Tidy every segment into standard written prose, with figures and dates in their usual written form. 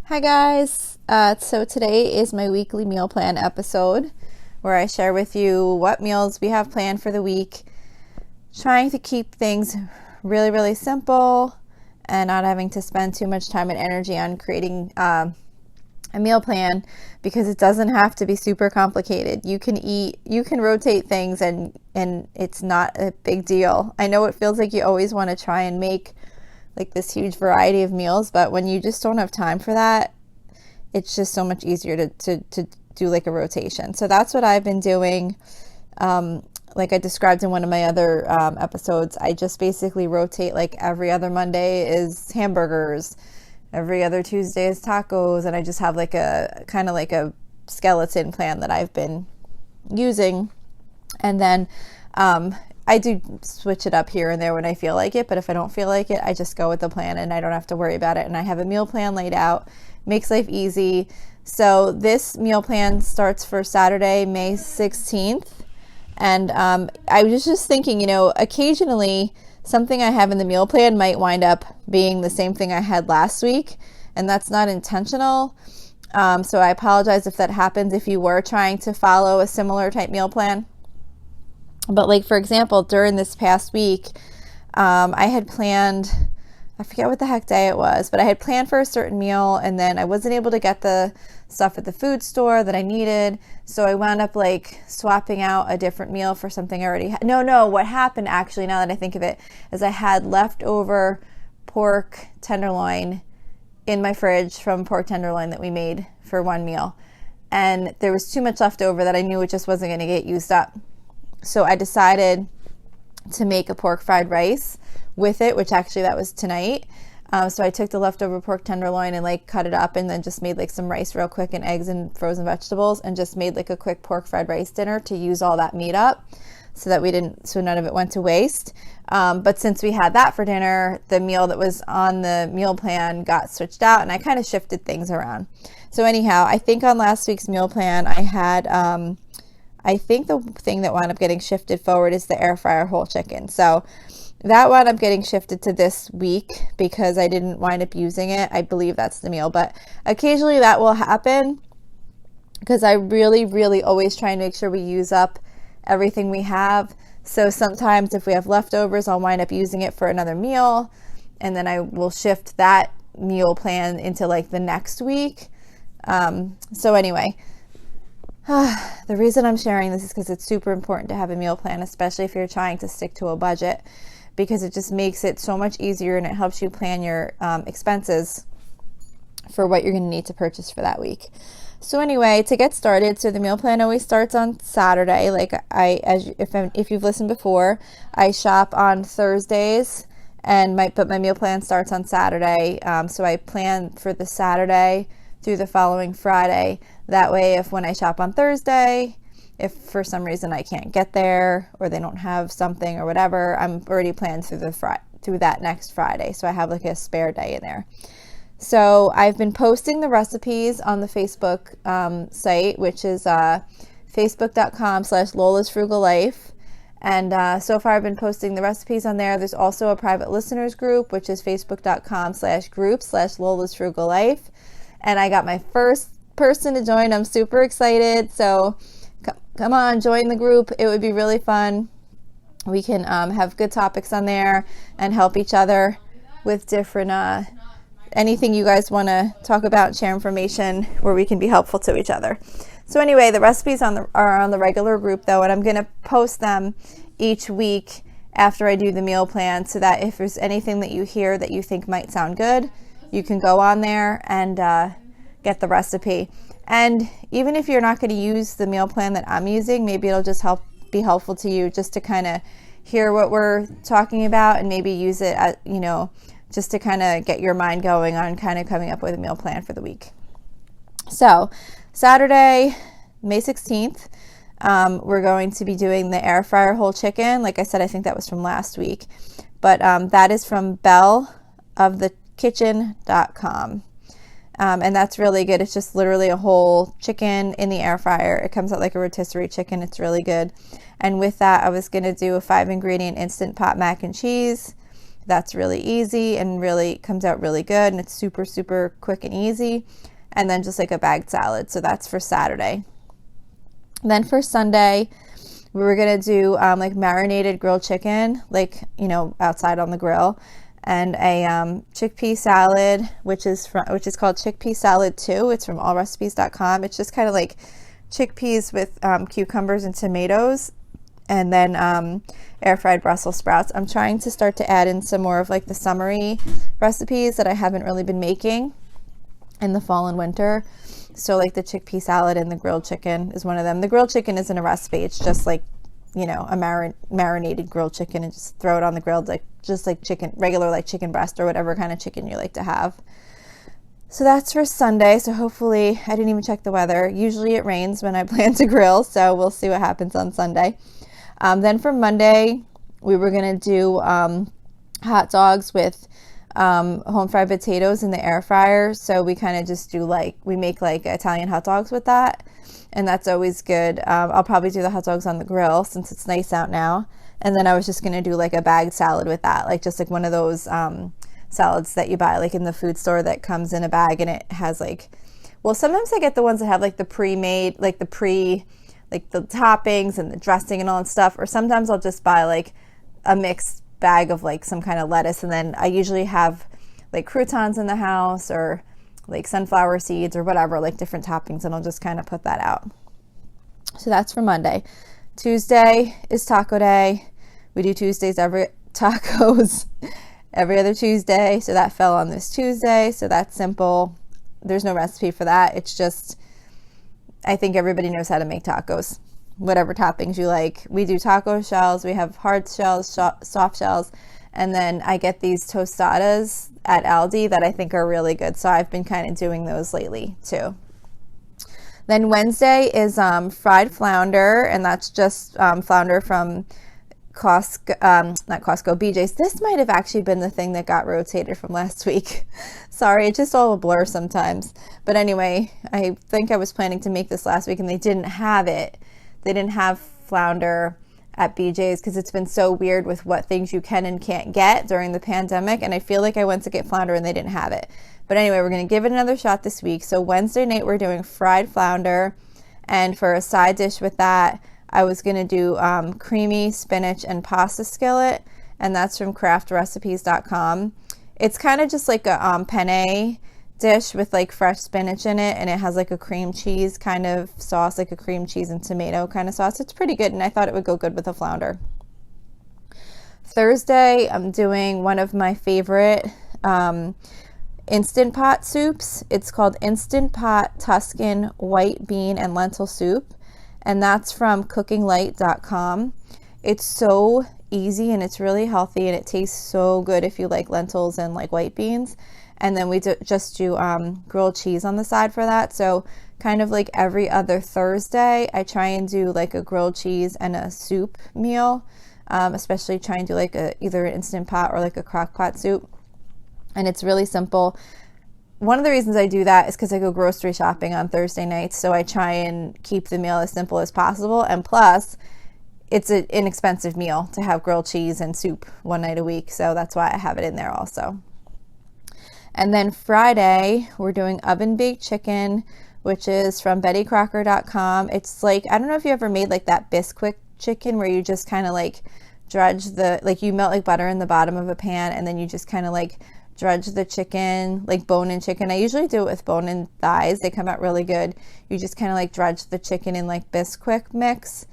Hi guys, so today is my weekly meal plan episode where I share with you what meals we have planned for the week, trying to keep things really simple and not having to spend too much time and energy on creating a meal plan because it doesn't have to be super complicated. You can rotate things and it's not a big deal. I know it feels like you always want to try and make like this huge variety of meals, but when you just don't have time for that, it's just so much easier to do like a rotation. So that's what I've been doing. Like I described in one of my other episodes, I just basically rotate, like every other Monday is hamburgers, every other Tuesday is tacos, and I just have like a kind of like a skeleton plan that I've been using. And then I do switch it up here and there when I feel like it, but if I don't feel like it, I just go with the plan and I don't have to worry about it. And I have a meal plan laid out, makes life easy. So this meal plan starts for Saturday, May 16th. And I was just thinking, occasionally something I have in the meal plan might wind up being the same thing I had last week, and that's not intentional. So I apologize if that happens if you were trying to follow a similar type meal plan. But like, for example, during this past week, I had planned, I forget what the heck day it was, but I had planned for a certain meal and then I wasn't able to get the stuff at the food store that I needed. So I wound up like swapping out a different meal for something I already had. No, what happened actually, now that I think of it, is I had leftover pork tenderloin in my fridge from pork tenderloin that we made for one meal. And there was too much left over that I knew it just wasn't going to get used up. So I decided to make a pork fried rice with it, which actually that was tonight. So I took the leftover pork tenderloin and like cut it up and then just made like some rice real quick and eggs and frozen vegetables and just made like a quick pork fried rice dinner to use all that meat up so none of it went to waste. But since we had that for dinner, the meal that was on the meal plan got switched out and I kind of shifted things around. So anyhow, I think on last week's meal plan, I had, I think the thing that wound up getting shifted forward is the air fryer whole chicken. So that wound up getting shifted to this week because I didn't wind up using it. I believe that's the meal, but occasionally that will happen because I really always try and make sure we use up everything we have. So sometimes if we have leftovers, I'll wind up using it for another meal and then I will shift that meal plan into like the next week. So anyway, the reason I'm sharing this is because it's super important to have a meal plan, especially if you're trying to stick to a budget, because it just makes it so much easier and it helps you plan your expenses for what you're going to need to purchase for that week. So anyway, to get started, so the meal plan always starts on Saturday. Like if you've listened before, I shop on Thursdays but my meal plan starts on Saturday. So I plan for the Saturday through the following Friday. That way, if when I shop on Thursday, if for some reason I can't get there or they don't have something or whatever, I'm already planned through that next Friday. So I have like a spare day in there. So I've been posting the recipes on the Facebook site, which is facebook.com/Lola's Frugal Life. And so far I've been posting the recipes on there. There's also a private listeners group, which is facebook.com/group/Lola's Frugal Life. And I got my first person to join. I'm super excited. So come on, join the group. It would be really fun. We can have good topics on there and help each other with different anything you guys want to talk about, share information where we can be helpful to each other. So anyway, the recipes are on the regular group though, and I'm going to post them each week after I do the meal plan so that if there's anything that you hear that you think might sound good, you can go on there and get the recipe. And even if you're not going to use the meal plan that I'm using, maybe it'll just be helpful to you just to kind of hear what we're talking about and maybe use it at, just to kind of get your mind going on kind of coming up with a meal plan for the week. So Saturday, May 16th, we're going to be doing the air fryer whole chicken. Like I said, I think that was from last week, but that is from belleofthekitchen.com. And that's really good. It's just literally a whole chicken in the air fryer. It comes out like a rotisserie chicken. It's really good. And with that, I was going to do a 5-ingredient instant pot mac and cheese, that's really easy and really comes out really good, and it's super, super quick and easy. And then just like a bagged salad. So that's for Saturday. Then for Sunday, we were going to do like marinated grilled chicken, like, outside on the grill, and a chickpea salad, which is called Chickpea Salad 2. It's from allrecipes.com. It's just kind of like chickpeas with cucumbers and tomatoes, and then air fried Brussels sprouts. I'm trying to start to add in some more of like the summery recipes that I haven't really been making in the fall and winter. So like the chickpea salad and the grilled chicken is one of them. The grilled chicken isn't a recipe. It's just like, a marinated grilled chicken, and just throw it on the grill, just like chicken, regular like chicken breast or whatever kind of chicken you like to have. So that's for Sunday. So hopefully, I didn't even check the weather. Usually it rains when I plan to grill, so we'll see what happens on Sunday. Then for Monday, we were going to do hot dogs with home fried potatoes in the air fryer. So we kind of just do we make like Italian hot dogs with that, and that's always good. I'll probably do the hot dogs on the grill since it's nice out now. And then I was just going to do like a bagged salad with that, like just like one of those salads that you buy like in the food store that comes in a bag, and it has sometimes I get the ones that have like the pre-made, like the toppings and the dressing and all that stuff, or sometimes I'll just buy like a mixed bag of like some kind of lettuce, and then I usually have like croutons in the house or like sunflower seeds or whatever, like different toppings, and I'll just kind of put that out. So that's for Monday. Tuesday is taco day. We do tacos every other Tuesday, so that fell on this Tuesday. So that's simple. There's no recipe for that. It's just, I think everybody knows how to make tacos, whatever toppings you like. We do taco shells. We have hard shells, soft shells, and then I get these tostadas at Aldi that I think are really good. So I've been kind of doing those lately too. Then Wednesday is fried flounder, and that's just flounder from BJ's. This might have actually been the thing that got rotated from last week. Sorry, it's just all a blur sometimes. But anyway, I think I was planning to make this last week, and they didn't have it. They didn't have flounder at BJ's because it's been so weird with what things you can and can't get during the pandemic, and I feel like I went to get flounder and they didn't have it. But anyway, we're going to give it another shot this week. So Wednesday night we're doing fried flounder, and for a side dish with that, I was going to do creamy spinach and pasta skillet, and that's from craftrecipes.com. It's kind of just like a penne dish with like fresh spinach in it, and it has like a cream cheese kind of sauce, like a cream cheese and tomato kind of sauce. It's pretty good, and I thought it would go good with the flounder. Thursday, I'm doing one of my favorite Instant Pot soups. It's called Instant Pot Tuscan White Bean and Lentil Soup, and that's from cookinglight.com. It's so easy, and it's really healthy, and it tastes so good if you like lentils and like white beans. And then we just do grilled cheese on the side for that. So kind of like every other Thursday, I try and do like a grilled cheese and a soup meal, especially try and do like either an Instant Pot or like a crock pot soup. And it's really simple. One of the reasons I do that is because I go grocery shopping on Thursday nights. So I try and keep the meal as simple as possible. And plus, it's an inexpensive meal to have grilled cheese and soup one night a week. So that's why I have it in there also. And then Friday, we're doing oven baked chicken, which is from bettycrocker.com. It's like, I don't know if you ever made like that Bisquick chicken where you just kind of like drudge you melt like butter in the bottom of a pan, and then you just kind of like drudge the chicken, like bone-in chicken. I usually do it with bone-in thighs. They come out really good. You just kind of like drudge the chicken in like Bisquick mix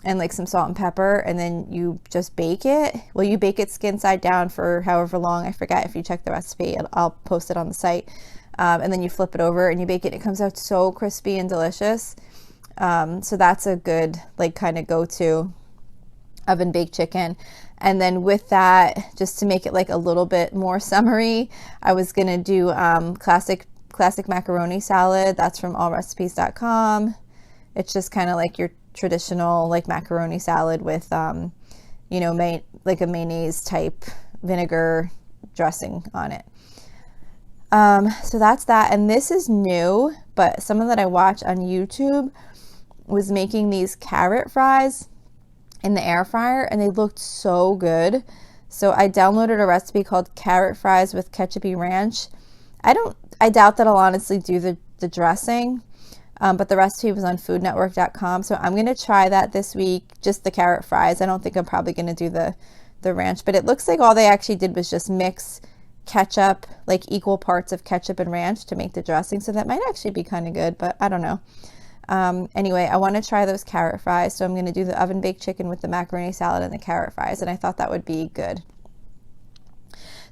and like some salt and pepper, and then you just bake it. Well, you bake it skin side down for however long. I forget. If you check the recipe, I'll post it on the site. And then you flip it over and you bake it. It comes out so crispy and delicious. So that's a good like kind of go-to oven baked chicken. And then with that, just to make it like a little bit more summery, I was gonna do classic macaroni salad. That's from allrecipes.com. It's just kind of like your traditional like macaroni salad with like a mayonnaise type vinegar dressing on it. So that's that. And this is new, but someone that I watched on YouTube was making these carrot fries in the air fryer, and they looked so good. So I downloaded a recipe called carrot fries with ketchupy ranch. I doubt that I'll honestly do the dressing, but the recipe was on foodnetwork.com. So I'm going to try that this week, just the carrot fries. I don't think I'm probably going to do the ranch, but it looks like all they actually did was just mix ketchup, like equal parts of ketchup and ranch to make the dressing. So that might actually be kind of good, but I don't know. Anyway, I want to try those carrot fries. So I'm going to do the oven baked chicken with the macaroni salad and the carrot fries. And I thought that would be good.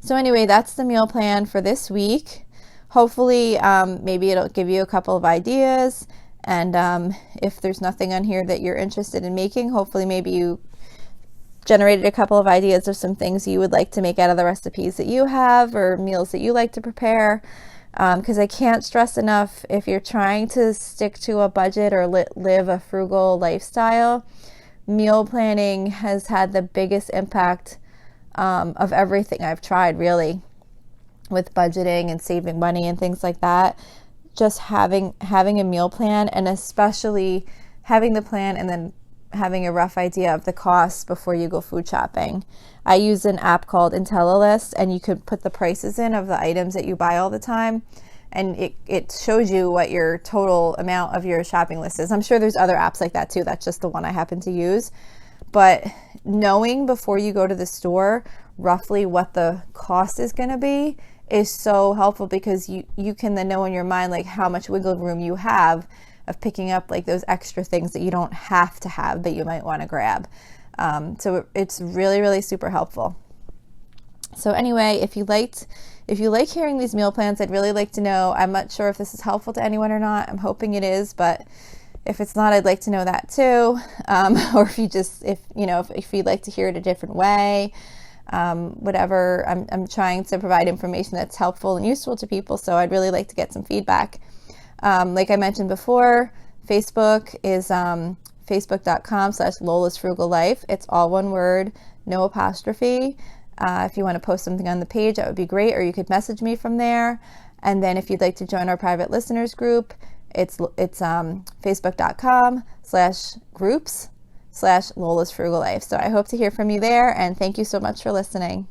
So anyway, that's the meal plan for this week. Hopefully, maybe it'll give you a couple of ideas. And if there's nothing on here that you're interested in making, hopefully maybe you generated a couple of ideas of some things you would like to make out of the recipes that you have or meals that you like to prepare. Because I can't stress enough, if you're trying to stick to a budget or live a frugal lifestyle, meal planning has had the biggest impact of everything I've tried, really, with budgeting and saving money and things like that. Just having a meal plan, and especially having the plan and then having a rough idea of the costs before you go food shopping. I use an app called Untitled, and you could put the prices in of the items that you buy all the time, and it shows you what your total amount of your shopping list is. I'm sure there's other apps like that too. That's just the one I happen to use. But knowing before you go to the store roughly what the cost is going to be is so helpful, because you can then know in your mind like how much wiggle room you have of picking up like those extra things that you don't have to have but you might want to grab. So it's really, really super helpful. So anyway, if you like hearing these meal plans, I'd really like to know. I'm not sure if this is helpful to anyone or not. I'm hoping it is, but if it's not, I'd like to know that too. Or if you'd like to hear it a different way, whatever. I'm trying to provide information that's helpful and useful to people. So I'd really like to get some feedback. Like I mentioned before, Facebook is facebook.com/Lola's Frugal Life. It's all one word, no apostrophe. If you want to post something on the page, that would be great, or you could message me from there. And then if you'd like to join our private listeners group, it's facebook.com/groups/Lola's Frugal Life. So I hope to hear from you there, and thank you so much for listening.